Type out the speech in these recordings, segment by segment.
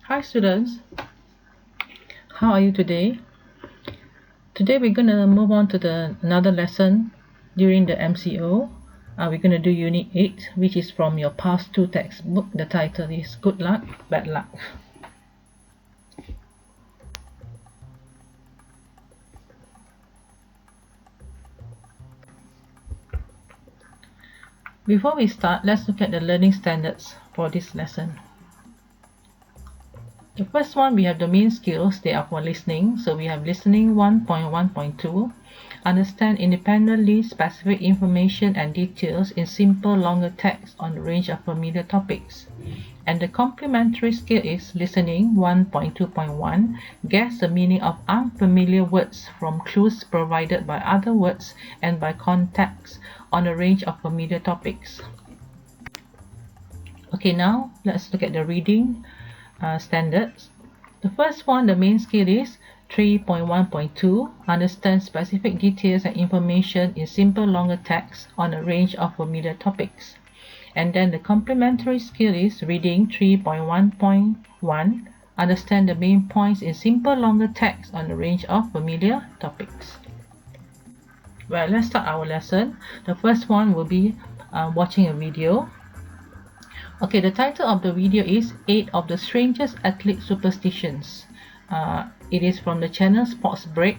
Hi students, how are you today? Today we're going to move on to another lesson during the MCO. We're going to do Unit 8, which is from your past 2 textbook. The title is Good Luck, Bad Luck. Before we start, let's look at the learning standards for this lesson. The first one, we have the main skills. They are for listening. So we have listening 1.1.2. Understand independently specific information and details in simple longer text on a range of familiar topics. And the complementary skill is listening 1.2.1. Guess the meaning of unfamiliar words from clues provided by other words and by context on a range of familiar topics. Okay, now let's look at the reading standards. The first one, the main skill is 3.1.2. Understand specific details and information in simple longer text on a range of familiar topics. And then the complementary skill is reading 3.1.1. Understand the main points in simple longer text on a range of familiar topics. Well, let's start our lesson. The first one will be watching a video. Okay, the title of the video is 8 of the Strangest Athlete Superstitions. It is from the channel Sports Break.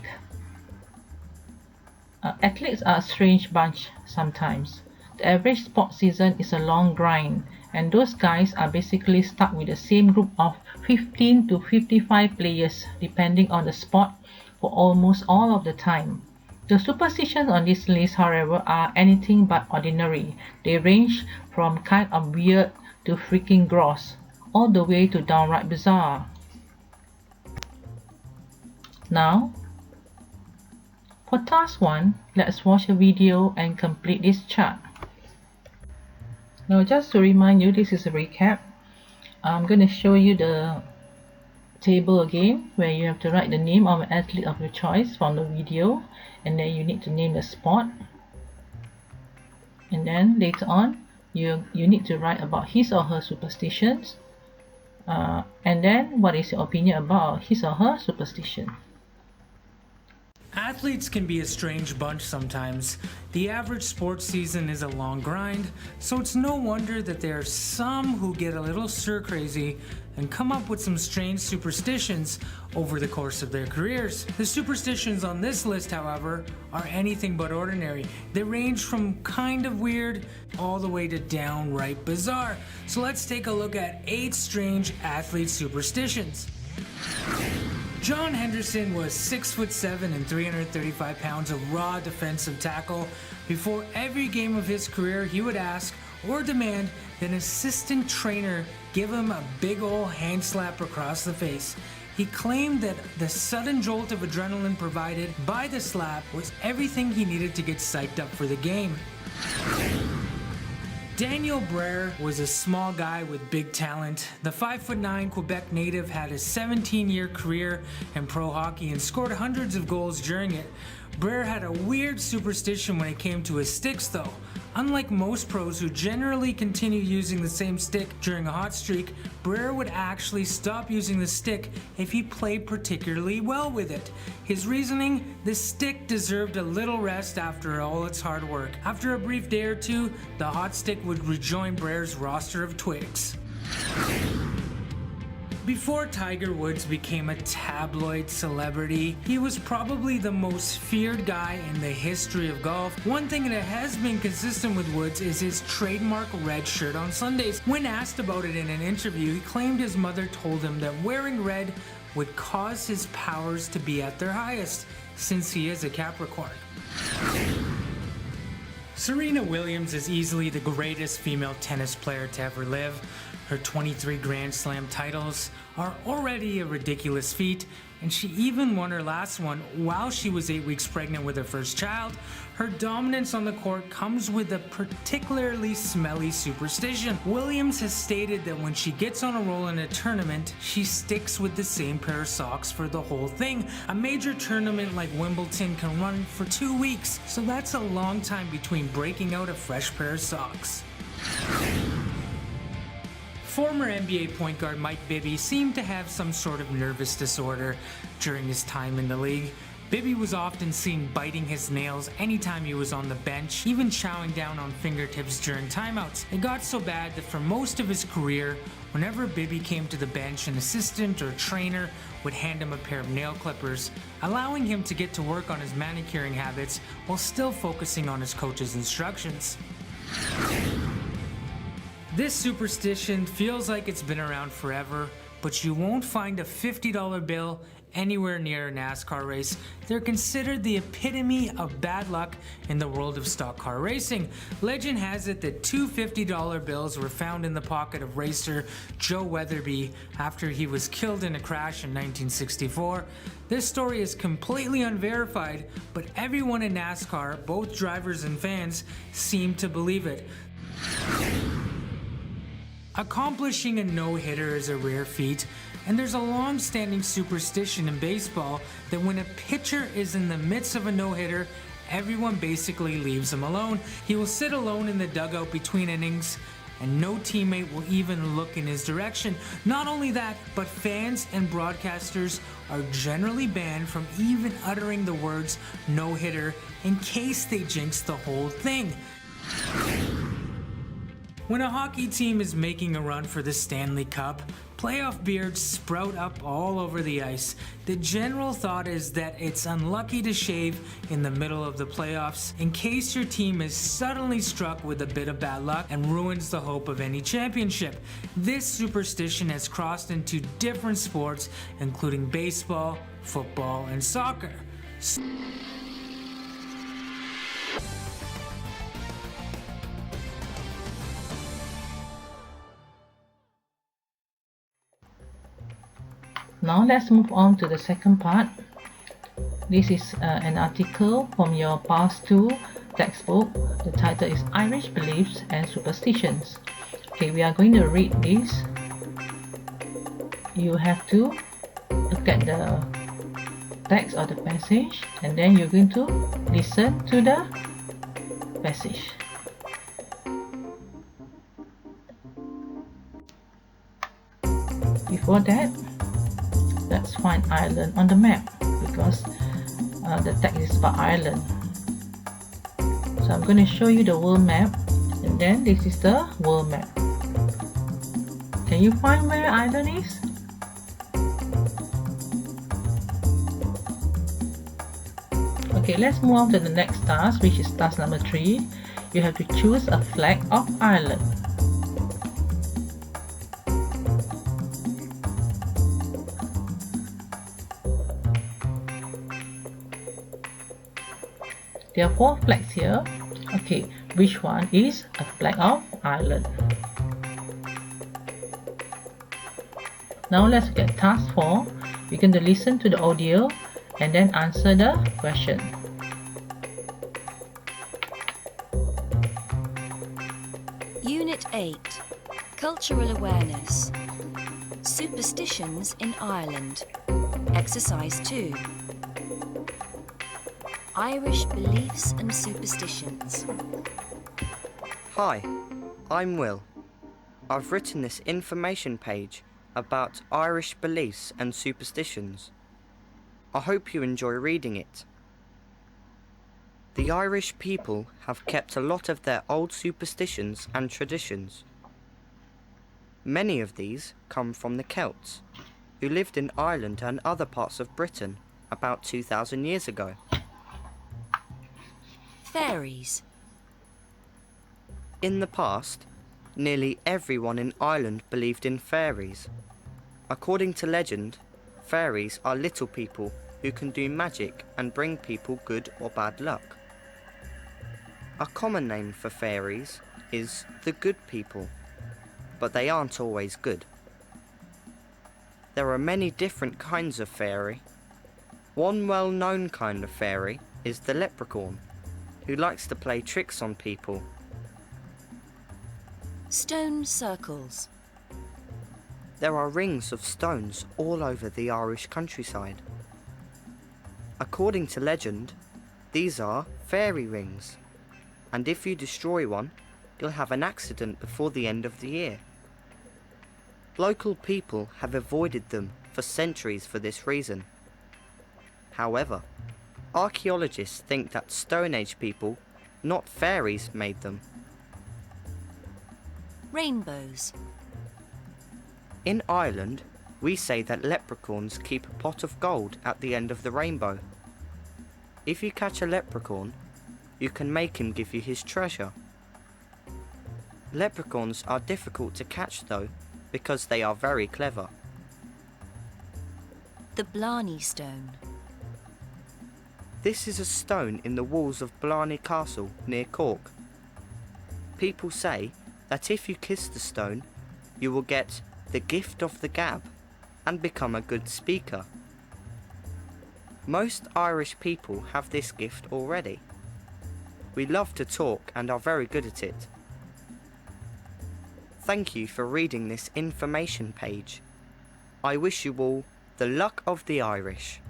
Athletes are a strange bunch sometimes. The average sports season is a long grind, and those guys are basically stuck with the same group of 15 to 55 players depending on the sport for almost all of the time. The superstitions on this list, however, are anything but ordinary. They range from kind of weird to freaking gross, all the way to downright bizarre. Now, for task 1, let's watch a video and complete this chart. Now, just to remind you, this is a recap. I'm going to show you the table again, where you have to write the name of an athlete of your choice from the video, and then you need to name the sport. And then later on, you need to write about his or her superstitions, and then what is your opinion about his or her superstition. Athletes can be a strange bunch sometimes. The average sports season is a long grind, so it's no wonder that there are some who get a little stir crazy and come up with some strange superstitions over the course of their careers. The superstitions on this list, however, are anything but ordinary. They range from kind of weird all the way to downright bizarre. So let's take a look at 8 strange athlete superstitions. John Henderson was 6'7" and 335 pounds of raw defensive tackle. Before every game of his career, he would ask or demand that an assistant trainer give him a big ol' hand slap across the face. He claimed that the sudden jolt of adrenaline provided by the slap was everything he needed to get psyched up for the game. Daniel Brer was a small guy with big talent. The 5'9" Quebec native had a 17-year career in pro hockey and scored hundreds of goals during it. Brer had a weird superstition when it came to his sticks though. Unlike most pros who generally continue using the same stick during a hot streak, Brer would actually stop using the stick if he played particularly well with it. His reasoning? The stick deserved a little rest after all its hard work. After a brief day or two, the hot stick would rejoin Brer's roster of twigs. Before Tiger Woods became a tabloid celebrity, he was probably the most feared guy in the history of golf. One thing that has been consistent with Woods is his trademark red shirt on Sundays. When asked about it in an interview, he claimed his mother told him that wearing red would cause his powers to be at their highest, since he is a Capricorn. Serena Williams is easily the greatest female tennis player to ever live. Her 23 Grand Slam titles are already a ridiculous feat, and she even won her last one while she was 8 weeks pregnant with her first child. Her dominance on the court comes with a particularly smelly superstition. Williams has stated that when she gets on a roll in a tournament, she sticks with the same pair of socks for the whole thing. A major tournament like Wimbledon can run for 2 weeks, so that's a long time between breaking out a fresh pair of socks. Former NBA point guard Mike Bibby seemed to have some sort of nervous disorder during his time in the league. Bibby was often seen biting his nails anytime he was on the bench, even chowing down on fingertips during timeouts. It got so bad that for most of his career, whenever Bibby came to the bench, an assistant or trainer would hand him a pair of nail clippers, allowing him to get to work on his manicuring habits while still focusing on his coach's instructions. This superstition feels like it's been around forever, but you won't find a $50 bill anywhere near a NASCAR race. They're considered the epitome of bad luck in the world of stock car racing. Legend has it that two $50 bills were found in the pocket of racer Joe Weatherby after he was killed in a crash in 1964. This story is completely unverified, but everyone in NASCAR, both drivers and fans, seem to believe it. Accomplishing a no-hitter is a rare feat, and there's a long-standing superstition in baseball that when a pitcher is in the midst of a no-hitter, everyone basically leaves him alone. He will sit alone in the dugout between innings, and no teammate will even look in his direction. Not only that, but fans and broadcasters are generally banned from even uttering the words no-hitter in case they jinx the whole thing. When a hockey team is making a run for the Stanley Cup, playoff beards sprout up all over the ice. The general thought is that it's unlucky to shave in the middle of the playoffs in case your team is suddenly struck with a bit of bad luck and ruins the hope of any championship. This superstition has crossed into different sports, including baseball, football, and soccer. Now let's move on to the second part. This is an article from your Past 2 textbook. The title is Irish Beliefs and Superstitions. Okay, we are going to read this. You have to look at the text or the passage, and then you're going to listen to the passage. Before that, let's find Ireland on the map, because the text is about Ireland. So I'm going to show you the world map, and then this is the world map. Can you find where Ireland is? Okay, let's move on to the next task, which is task number 3. You have to choose a flag of Ireland. There are 4 flags here. Okay, which one is a flag of Ireland? Now let's get task 4. We're going to listen to the audio and then answer the question. Unit 8. Cultural Awareness. Superstitions in Ireland. Exercise 2. Irish Beliefs and Superstitions. Hi, I'm Will. I've written this information page about Irish beliefs and superstitions. I hope you enjoy reading it. The Irish people have kept a lot of their old superstitions and traditions. Many of these come from the Celts, who lived in Ireland and other parts of Britain about 2,000 years ago. Fairies. In the past, nearly everyone in Ireland believed in fairies. According to legend, fairies are little people who can do magic and bring people good or bad luck. A common name for fairies is the good people, but they aren't always good. There are many different kinds of fairy. One well-known kind of fairy is the leprechaun, who likes to play tricks on people. Stone circles. There are rings of stones all over the Irish countryside. According to legend, these are fairy rings, and if you destroy one, you'll have an accident before the end of the year. Local people have avoided them for centuries for this reason. However, archaeologists think that Stone Age people, not fairies, made them. Rainbows. In Ireland, we say that leprechauns keep a pot of gold at the end of the rainbow. If you catch a leprechaun, you can make him give you his treasure. Leprechauns are difficult to catch though, because they are very clever. The Blarney Stone. This is a stone in the walls of Blarney Castle near Cork. People say that if you kiss the stone, you will get the gift of the gab and become a good speaker. Most Irish people have this gift already. We love to talk and are very good at it. Thank you for reading this information page. I wish you all the luck of the Irish.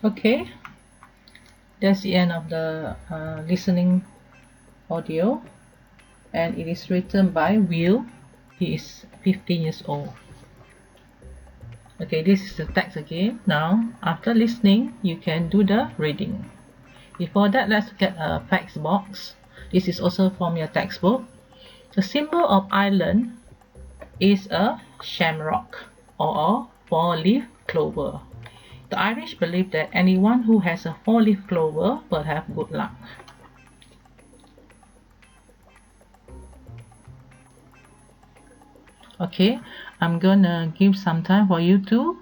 Okay, that's the end of the listening audio, and it is written by Will. He is 15 years old. Okay, this is the text again. Now, after listening, you can do the reading. Before that, let's look at a facts box. This is also from your textbook. The symbol of Ireland is a shamrock or a four-leaf clover. The Irish believe that anyone who has a four-leaf clover will have good luck. Okay, I'm gonna give some time for you to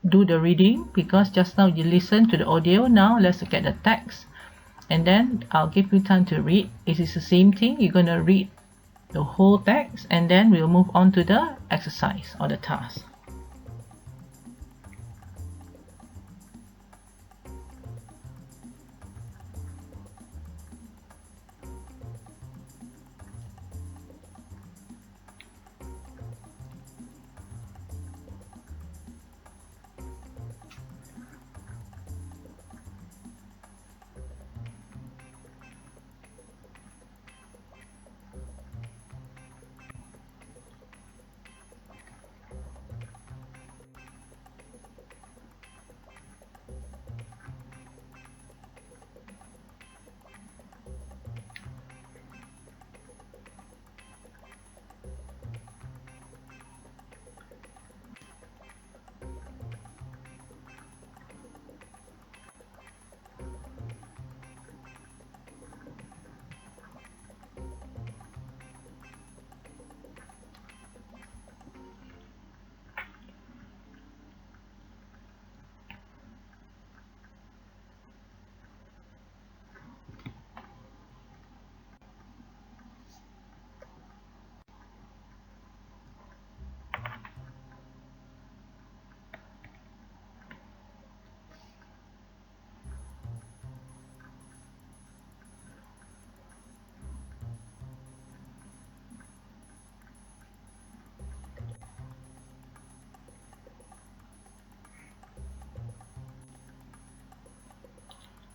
do the reading, because just now you listened to the audio. Now let's look at the text, and then I'll give you time to read. It is the same thing. You're gonna read the whole text, and then we'll move on to the exercise or the task.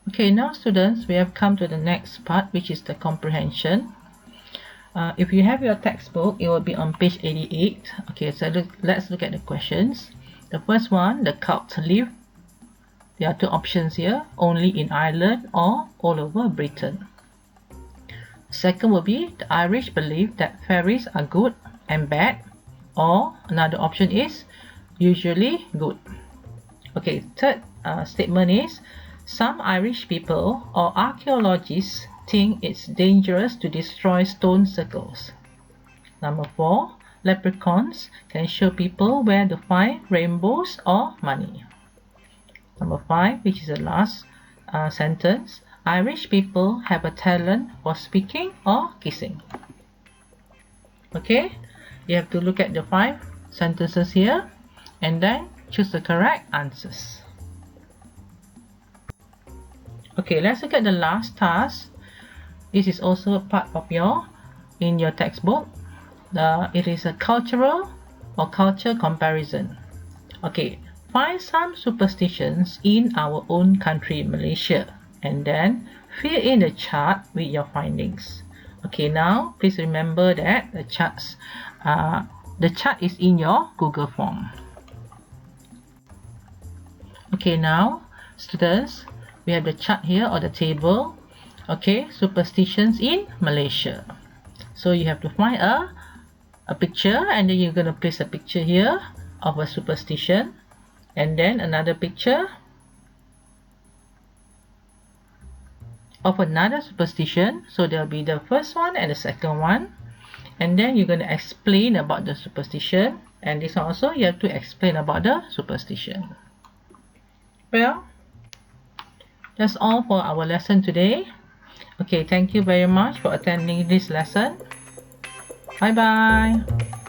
Okay, now students, we have come to the next part, which is the comprehension. If you have your textbook, it will be on page 88. Okay, so let's look at the questions. The first one, the cult live. There are two options here: only in Ireland or all over Britain. Second will be the Irish believe that fairies are good and bad, or another option is usually good. Okay, third statement is some Irish people or archaeologists think it's dangerous to destroy stone circles. Number 4, leprechauns can show people where to find rainbows or money. Number 5, which is the last sentence, Irish people have a talent for speaking or kissing. Okay, you have to look at the 5 sentences here and then choose the correct answers. Okay, let's look at the last task. This is also a part of in your textbook. It is a cultural or culture comparison. Okay, Find some superstitions in our own country, Malaysia, and then fill in the chart with your findings. Okay, now please remember that the chart is in your Google form. Okay, now students, we have the chart here or the table. Okay, superstitions in Malaysia. So you have to find a picture, and then you're going to place a picture here of a superstition, and then another picture of another superstition. So there'll be the first one and the second one, and then you're going to explain about the superstition, and this one also you have to explain about the superstition. Well, that's all for our lesson today. Okay, thank you very much for attending this lesson. Bye bye.